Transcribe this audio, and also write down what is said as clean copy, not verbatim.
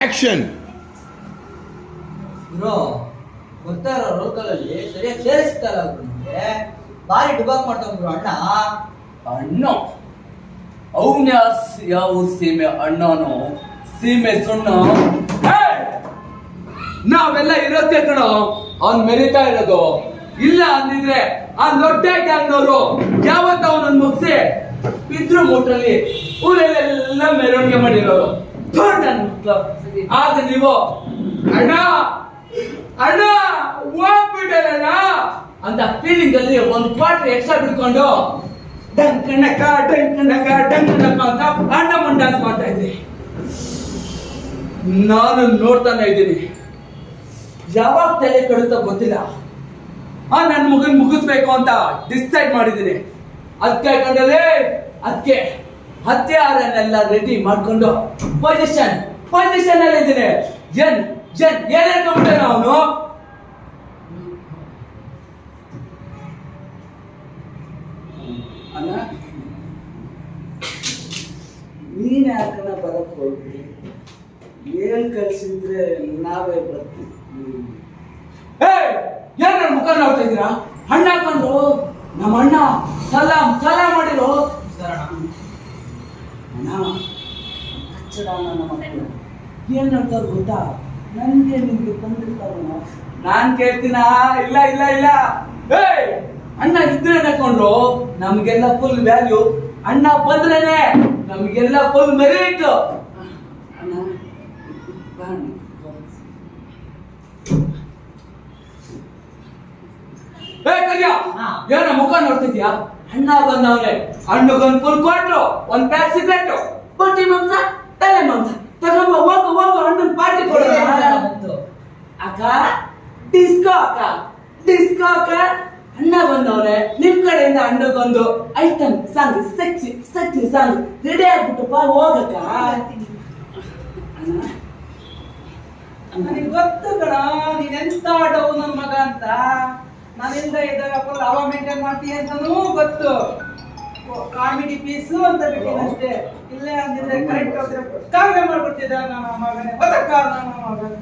Action. Bro ಬರ್ತಾ ಇರೋ roll ಕಾಲಲ್ಲಿ ಸರಿಯಾಗಿ ಸೇರಿಸ್ತಾರ ನಮ್ಗೆ ಭಾರಿ ಡುಬಾಕ್ ಮಾಡ್ತಾವ ಬ್ರೋ ಅಣ್ಣ. ಅಣ್ಣ ಅವನ ಯಾವ ಸೀಮೆ ಅಣ್ಣನೋ ಸೀಮೆ ಸುಣ್ಣ. ನಾವೆಲ್ಲ ಇರುತ್ತೆ ಕಣೋ ಅವ್ನ್ ಮೆರಿತಾ ಇರೋದು. ಇಲ್ಲ ಅಂದಿದ್ರೆ ಆ ಲೊಟ್ಟೆ ಗ್ಯಾಂಗ್ನವರು ಯಾವತ್ತ ಅವನನ್ನ ಮುಗಿಸಿ ಬಿದ್ರು ಮೂಟಲ್ಲಿ ಊರಲ್ಲೆಲ್ಲ ಮೆರವಣಿಗೆ ಮಾಡಿರೋರು. ಆಗ ನೀವು ಅಣ್ಣ ಅಣ್ಣ ಹೋಗ್ಬಿಟ್ಟಲ್ಲ ಅಂತ ಫೀಲಿಂಗ್ ಅಲ್ಲಿ ಒಂದು ಕ್ವಾರ್ಟರ್ ಎಕ್ಸ್ಟ್ರಾ ಬಿಟ್ಕೊಂಡು ಡಂಕಣಕ ಡಂಕಣಕ ಡಂಕಣಕ ಅಂತ ಅಣ್ಣ ಡ್ಯಾನ್ಸ್ ಮಾಡ್ತಾ ಇದ್ದೆ. ನಾನು ನೋಡ್ತಾನೆ ಇದ್ದೀನಿ. ಯಾವಾಗ ತಲೆ ಕಡುತ್ತ ಗೊತ್ತಿಲ್ಲ. ನನ್ನ ಮಗನ್ ಮುಗಿಸ್ಬೇಕು ಅಂತ ಡಿಸೈಡ್ ಮಾಡಿದ್ದೀನಿ. ಅದಕ್ಕೆ ಕಂಡಲೇ ಅದಕ್ಕೆ ಹತ್ಯಾರನ್ನೆಲ್ಲ ರೆಡಿ ಮಾಡ್ಕೊಂಡು ಪೊಸಿಷನ್ ಅಲ್ಲಿ ಇದ್ದೀನಿ. ಏನ್ ಹೇಳ್ಕೊಂಡ್ಬಿಟ್ಟೆ ಅವನು. ಅಣ್ಣ ನೀನ್ ಯಾಕನ ಬರಕ್ ಹೋಗ್ಬಿಡಿ. ಏನ್ ಕಳ್ಸಿದ್ರೆ ನಾವೇ ಬರ್ತೀವಿ. ಏನ್ ನನ್ನ ಮುಖ ನೋಡ್ತಾ ಇದ್ದೀರಾ? ಹಣ್ಣ ಹಾಕೊಂಡು ನಮ್ಮ ಅಣ್ಣ ಸಲಾಮ್ ಮಾಡಿರೋ ಅಣ್ಣ ಕಚ್ಚಡ ನಮ್ಮ ಮಕ್ಕಳು ಏನ್ ಹೇಳ್ತಾರೆ ಗೊತ್ತಾ? ನನ್ಗೆ ನಿಮ್ಗೆ ಬಂದಿರ್ತಾರ. ನಾನ್ ಕೇಳ್ತೀನ? ಇಲ್ಲ ಇಲ್ಲ ಇಲ್ಲ. ಅಣ್ಣ ಇದ್ರೆ ನಕೊಂಡ್ರು ನಮ್ಗೆಲ್ಲ ಫುಲ್ ವ್ಯಾಲ್ಯೂ. ಅಣ್ಣ ಬಂದ್ರೇನೆ ನಮ್ಗೆಲ್ಲ ಫುಲ್ ಮೆರಿಟ್. ಅಣ್ಣ ಏನ ಮುಖ ನೋಡ್ತಿದ್ಯಾ? ಅಣ್ಣ ಬಂದವ್ರೆ. ಹಣ್ಣುಗೊಂದು ಫುಲ್ ಕ್ವಾರ್ಟ್ರು, ಒಂದ್ ಪ್ಯಾಕ್ ಸಿಗರೇಟು, ಬಟ್ಟಿ ಮಾಂಸ, ತಲೆ ಮಾಂಸ ತಗೊಂಬ. ಹೋಗು ಹಣ್ಣನ್ ಪಾರ್ಟಿ ಕೊಡೋಣ. ಅಕ್ಕ ಡಿಸ್ಕೋ ಅಕ್ಕ ಅಣ್ಣ ಬಂದವ್ರೆ. ನಿಮ್ ಕಡೆಯಿಂದ ಹಣ್ಣುಗೊಂದು item song, sexy song ready ಆಗ್ಬಿಟ್ಟಪ್ಪ. ಹೋಗಕ್ಕ. ನನಗೆ ಗೊತ್ತು ಕಣ ನೀನೆಂತ ಡೌನ್ ನನ್ನ ಮಗ ಅಂತ. ನಾನಿಂದ ಇದ್ದಾಗ ಫುಲ್ ಅವ ಮೇಂಟೈನ್ ಮಾಡ್ತೀಯ ಅಂತಾನೂ ಗೊತ್ತು. ಕಾಮಿಡಿ ಪೀಸು ಅಂತ ಬಿಟ್ಟಿನಷ್ಟೇ. ಇಲ್ಲೇ ಅಂದಿದ್ರೆ ಕರೆಕ್ಟ್ ಹೋದ್ರೆ ಕಾವ್ಯ ಮಾಡ್ಬಿಡ್ತಿದ್ದ ನನ್ನ ಮಗನೇ. ಬದಕ ನನ್ನ ಮಗನೇ.